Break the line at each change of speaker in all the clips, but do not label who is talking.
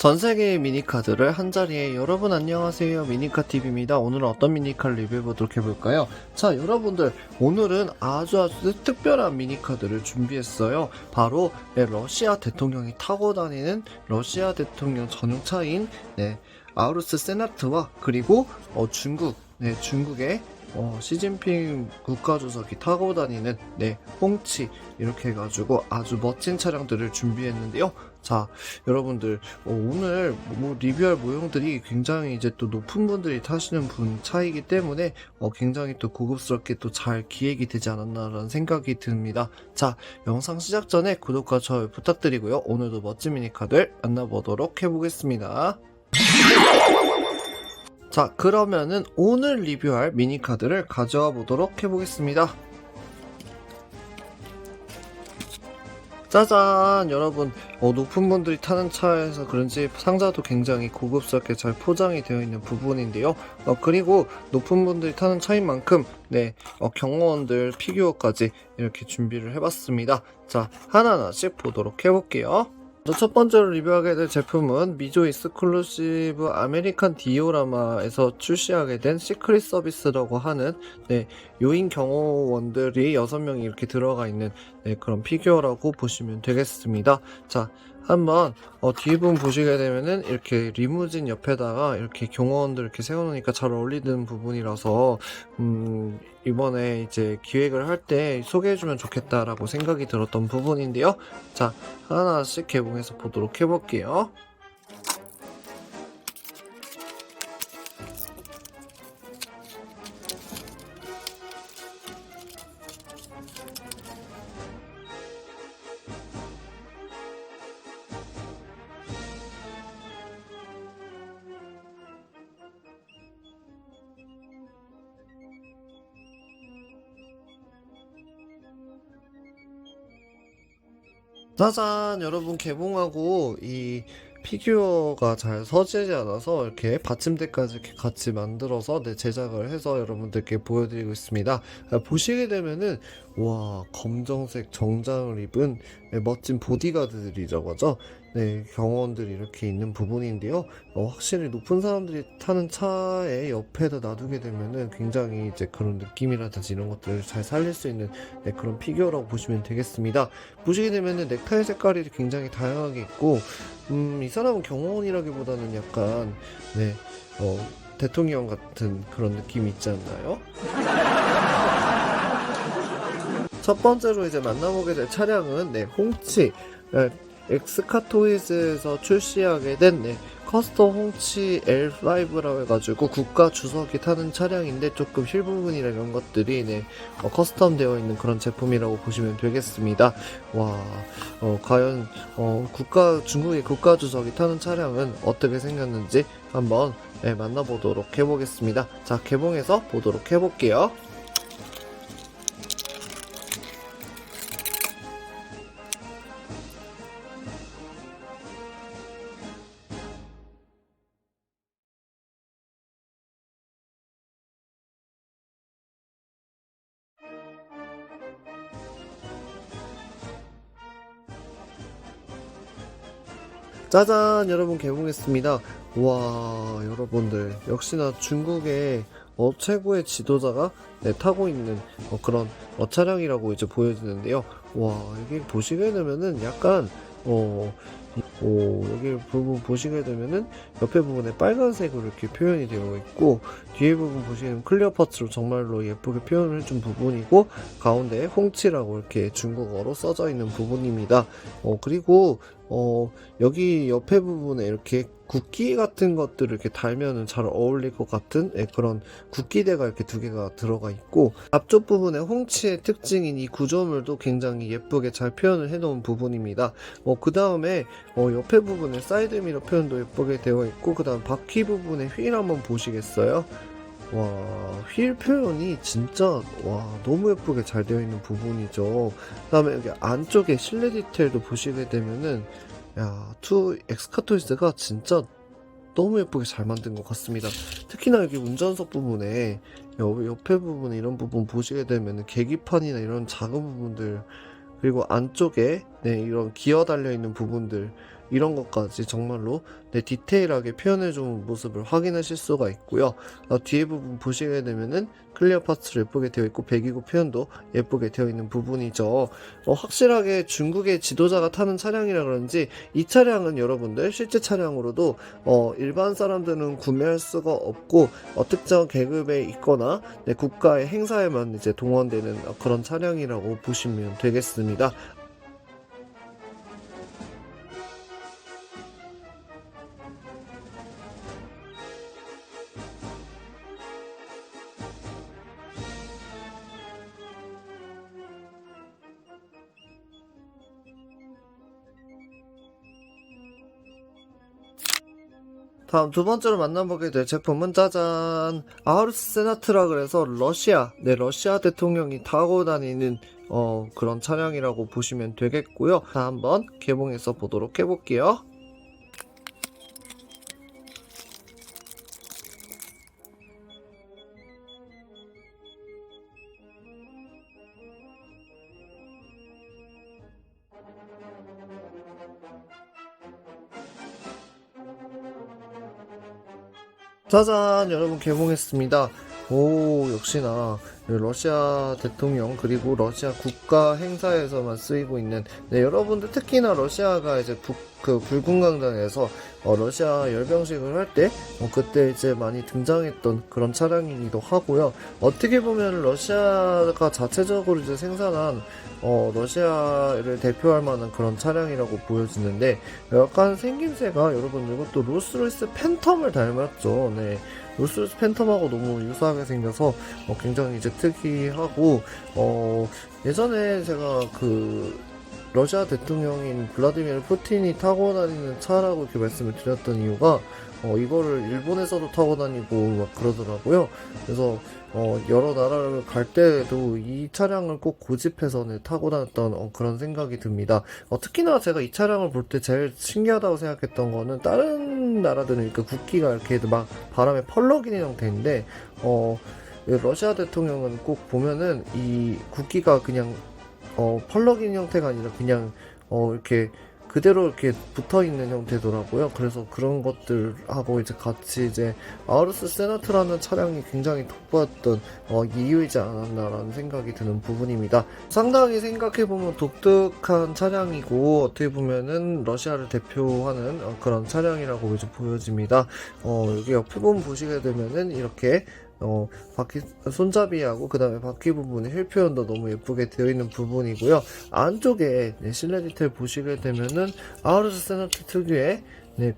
전 세계의 미니카드를 한자리에. 여러분 안녕하세요, 미니카TV입니다. 오늘은 어떤 미니카를 리뷰해보도록 해볼까요? 자, 여러분들, 오늘은 아주 특별한 미니카드를 준비했어요. 바로 러시아 대통령이 타고 다니는 러시아 대통령 전용차인 아우루스 세나트와 그리고 중국의 시진핑 국가주석이 타고 다니는 홍치, 이렇게 해가지고 아주 멋진 차량들을 준비했는데요. 자, 여러분들, 오늘 리뷰할 모형들이 굉장히 이제 또 높은 분들이 타시는 차이기 때문에 굉장히 또 고급스럽게 또 잘 기획이 되지 않았나라는 생각이 듭니다. 자, 영상 시작 전에 구독과 좋아요 부탁드리고요. 오늘도 멋진 미니카들 만나보도록 해보겠습니다. 자, 그러면은 오늘 리뷰할 미니카드를 가져와 보도록 해보겠습니다. 짜잔! 여러분, 높은 분들이 타는 차에서 그런지 상자도 굉장히 고급스럽게 잘 포장이 되어 있는 부분인데요. 그리고 높은 분들이 타는 차인 만큼 경호원들 피규어까지 이렇게 준비를 해봤습니다. 자, 하나하나씩 보도록 해볼게요. 첫 번째로 리뷰하게 될 제품은 미조 익스클루시브 아메리칸 디오라마에서 출시하게 된 시크릿 서비스라고 하는 요인 경호원들이 6명이 이렇게 들어가 있는 그런 피규어라고 보시면 되겠습니다. 자, 한번 뒤에 부분 보시게 되면은 이렇게 리무진 옆에다가 이렇게 경호원들 이렇게 세워놓으니까 잘 어울리는 부분이라서 이번에 이제 기획을 할 때 소개해주면 좋겠다라고 생각이 들었던 부분인데요. 자, 하나씩 개봉해서 보도록 해볼게요. 짜잔! 여러분, 개봉하고 이 피규어가 잘 서지지 않아서 이렇게 받침대까지 이렇게 같이 만들어서 제작을 해서 여러분들께 보여드리고 있습니다. 보시게 되면은 와, 검정색 정장을 입은 멋진 보디가드들이죠, 그죠? 경호원들이 이렇게 있는 부분인데요. 확실히 높은 사람들이 타는 차의 옆에다 놔두게 되면은 굉장히 이제 그런 느낌이라든지 이런 것들을 잘 살릴 수 있는 그런 피규어라고 보시면 되겠습니다. 보시게 되면은 넥타이 색깔이 굉장히 다양하게 있고, 이 사람은 경호원이라기보다는 약간 대통령 같은 그런 느낌이 있지 않나요? 첫 번째로 이제 만나보게 될 차량은 홍치 엑스카토이즈에서 출시하게 된 커스텀 홍치 L5라고 해가지고 국가 주석이 타는 차량인데 조금 휠 부분이나 이런 것들이 커스텀 되어 있는 그런 제품이라고 보시면 되겠습니다. 와, 과연 중국의 국가 주석이 타는 차량은 어떻게 생겼는지 한번 만나보도록 해보겠습니다. 자, 개봉해서 보도록 해볼게요. 짜잔! 여러분, 개봉했습니다. 와, 여러분들, 역시나 중국의 최고의 지도자가 타고 있는 그런 차량이라고 이제 보여지는데요. 와, 여기 보시게 되면은 약간 여기 부분 보시게 되면은 옆에 부분에 빨간색으로 이렇게 표현이 되어 있고, 뒤에 부분 보시면 클리어 파츠로 정말로 예쁘게 표현을 해준 부분이고, 가운데에 홍치라고 이렇게 중국어로 써져 있는 부분입니다. 그리고 여기 옆에 부분에 이렇게 국기 같은 것들을 이렇게 달면은 잘 어울릴 것 같은 그런 국기대가 이렇게 두 개가 들어가 있고, 앞쪽 부분에 홍치의 특징인 이 구조물도 굉장히 예쁘게 잘 표현을 해 놓은 부분입니다. 그 다음에 옆에 부분에 사이드 미러 표현도 예쁘게 되어 있고, 그 다음 바퀴 부분에 휠 한번 보시겠어요? 와, 휠 표현이 진짜 너무 예쁘게 잘 되어 있는 부분이죠. 그 다음에 여기 안쪽에 실내 디테일도 보시게 되면은 투 엑스카토이스가 진짜 너무 예쁘게 잘 만든 것 같습니다. 특히나 여기 운전석 부분에 옆에 부분에 이런 부분 보시게 되면은 계기판이나 이런 작은 부분들, 그리고 안쪽에 이런 기어 달려 있는 부분들, 이런 것까지 정말로 디테일하게 표현해준 모습을 확인하실 수가 있고요. 뒤에 부분 보시게 되면은 클리어 파츠로 예쁘게 되어 있고 배기구 표현도 예쁘게 되어 있는 부분이죠. 확실하게 중국의 지도자가 타는 차량이라 그런지 이 차량은 여러분들 실제 차량으로도 일반 사람들은 구매할 수가 없고 특정 계급에 있거나 국가의 행사에만 이제 동원되는 그런 차량이라고 보시면 되겠습니다. 다음 두 번째로 만나보게 될 제품은 짜잔! 아우루스 세나트라 그래서 러시아 대통령이 타고 다니는 그런 차량이라고 보시면 되겠고요. 자, 한번 개봉해서 보도록 해볼게요. 짜잔! 여러분 개봉했습니다. 오, 역시나 러시아 대통령 그리고 러시아 국가 행사에서만 쓰이고 있는 여러분들 특히나 러시아가 이제 불군강당에서 러시아 열병식을 할 때 그때 이제 많이 등장했던 그런 차량이기도 하고요. 어떻게 보면 러시아가 자체적으로 이제 생산한 러시아를 대표할 만한 그런 차량이라고 보여지는데 약간 생김새가 여러분 이것도 롤스로이스 팬텀을 닮았죠. 네. 롤스로이스 팬텀하고 너무 유사하게 생겨서 굉장히 이제 특이하고 예전에 제가 러시아 대통령인 블라디미르 푸틴이 타고 다니는 차라고 이렇게 말씀을 드렸던 이유가 이거를 일본에서도 타고 다니고 막 그러더라고요. 그래서 여러 나라를 갈 때에도 이 차량을 꼭 고집해서 타고 다녔던 그런 생각이 듭니다. 특히나 제가 이 차량을 볼 때 제일 신기하다고 생각했던 거는 다른 나라들은 국기가 이렇게 막 바람에 펄럭이는 형태인데 러시아 대통령은 꼭 보면은 이 국기가 그냥 펄럭이는 형태가 아니라 그냥 이렇게 그대로 이렇게 붙어 있는 형태더라고요. 그래서 그런 것들하고 이제 같이 이제 아우루스 세나트라는 차량이 굉장히 돋보였던 이유이지 않았나라는 생각이 드는 부분입니다. 상당히 생각해보면 독특한 차량이고 어떻게 보면은 러시아를 대표하는 그런 차량이라고 이제 보여집니다. 여기 옆에 부분 보시게 되면은 이렇게 바퀴 손잡이하고 그 다음에 바퀴 부분에 휠 표현도 너무 예쁘게 되어 있는 부분이고요. 안쪽에 실내 디테일 보시게 되면은 아우루스 세나트 특유의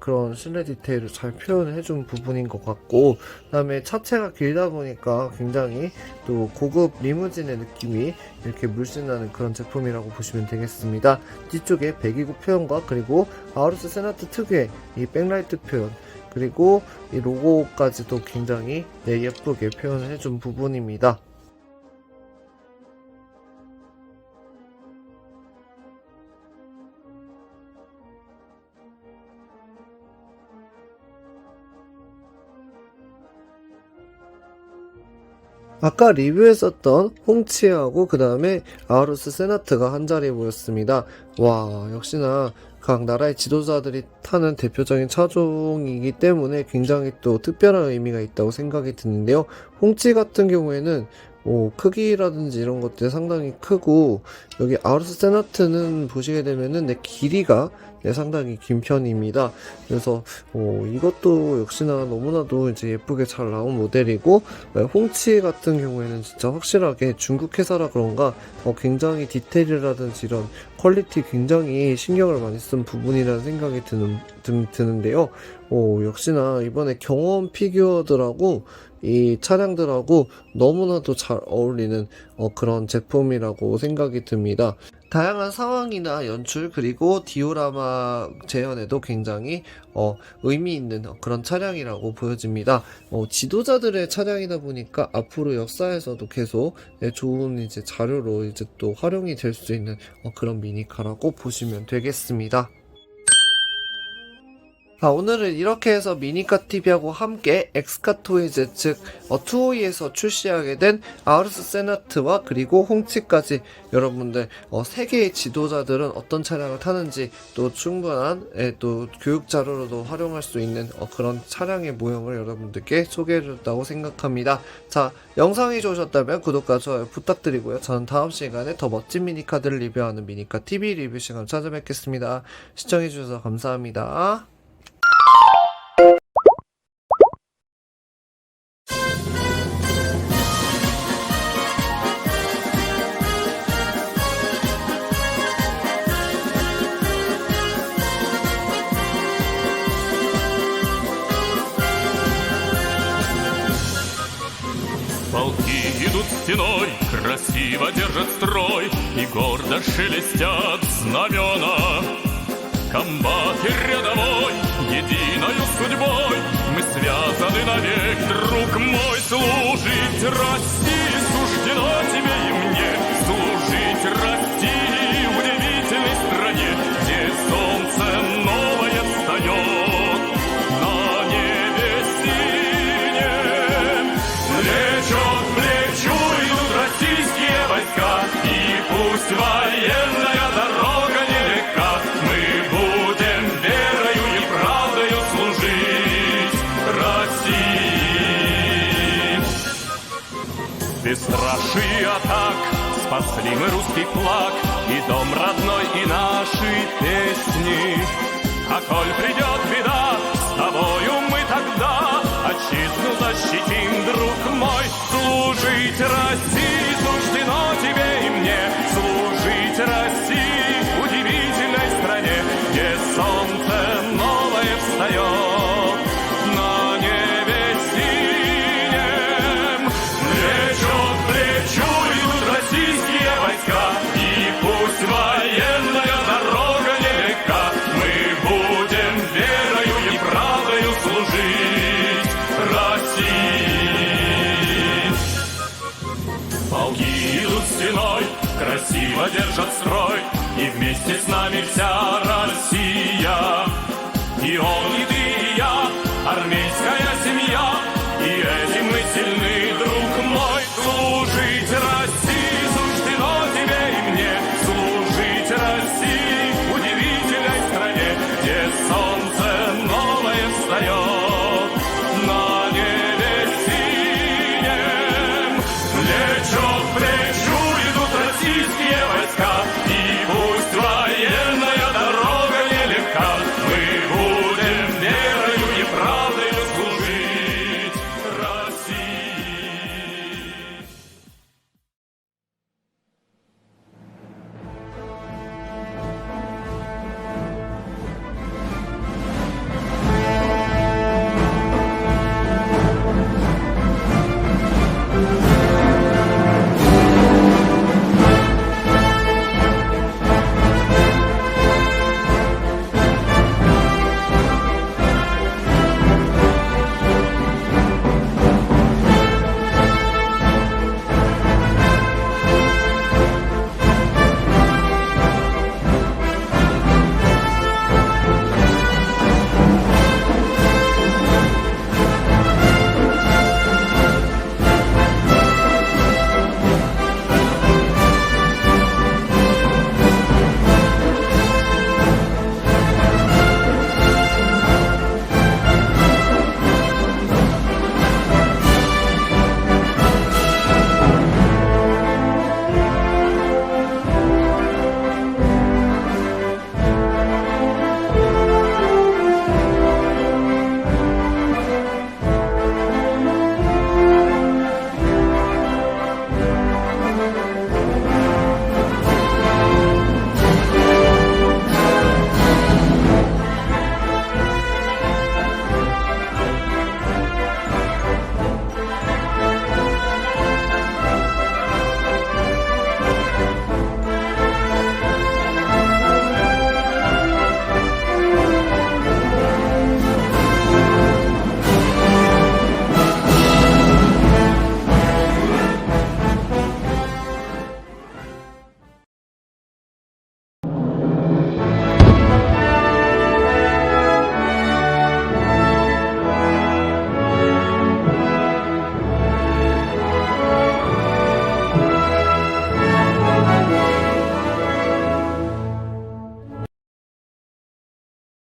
그런 실내 디테일을 잘 표현을 해준 부분인 것 같고, 그 다음에 차체가 길다 보니까 굉장히 또 고급 리무진의 느낌이 이렇게 물씬 나는 그런 제품이라고 보시면 되겠습니다. 뒤쪽에 배기구 표현과 그리고 아우루스 세나트 특유의 이 백라이트 표현, 그리고 이 로고까지도 굉장히 예쁘게 표현을 해준 부분입니다. 아까 리뷰했었던 홍치하고 그 다음에 아우루스 세나트가 한 자리에 모였습니다. 와, 역시나 각 나라의 지도자들이 타는 대표적인 차종이기 때문에 굉장히 또 특별한 의미가 있다고 생각이 드는데요. 홍치 같은 경우에는 크기라든지 이런 것들이 상당히 크고, 여기 아우루스 세나트는 보시게 되면은 길이가 상당히 긴 편입니다. 그래서 이것도 역시나 너무나도 이제 예쁘게 잘 나온 모델이고, 홍치 같은 경우에는 진짜 확실하게 중국 회사라 그런가 굉장히 디테일이라든지 이런 퀄리티 굉장히 신경을 많이 쓴 부분이라는 생각이 드는데요. 역시나 이번에 경험 피규어들하고 이 차량들하고 너무나도 잘 어울리는 그런 제품이라고 생각이 듭니다. 다양한 상황이나 연출 그리고 디오라마 재현에도 굉장히 의미 있는 그런 차량이라고 보여집니다. 지도자들의 차량이다 보니까 앞으로 역사에서도 계속 좋은 이제 자료로 이제 또 활용이 될 수 있는 그런 미니카라고 보시면 되겠습니다. 오늘은 이렇게 해서 미니카 TV하고 함께 엑스카토이즈 즉 투오이에서 출시하게 된 아우루스 세나트와 그리고 홍치까지 여러분들 세계의 지도자들은 어떤 차량을 타는지 또 충분한 또 교육 자료로도 활용할 수 있는 그런 차량의 모형을 여러분들께 소개해드렸다고 생각합니다. 자, 영상이 좋으셨다면 구독과 좋아요 부탁드리고요. 저는 다음 시간에 더 멋진 미니카들을 리뷰하는 미니카 TV 리뷰 시간 찾아뵙겠습니다. 시청해주셔서 감사합니다.
Полки идут стеной, красиво держат строй, и гордо шелестят знамена. Комбат и рядовой, единою судьбой, мы связаны навек, друг мой. Служить России суждено тебе и мне, служить России, удивительной стране, где солнце новое встает на небе синем. Плечо к плечу идут российские войска, и пусть военная дорога нелегка, мы будем верою и правдою служить России. Бесстрашие атак спасли мы русский флаг, и дом родной, и наши песни. А коль придет беда, с тобою мы тогда отчизну защитим, друг мой. Служить России суждено тебе и мне, служить России, удивительной стране, где солнце новое встает на небе синем. Плечо к плечу идут российские войска, и пусть военная дорога нелегка, мы будем верою и правдою служить России. Полки идут стеной, красиво держат строй, и вместе с нами вся Россия. И он, и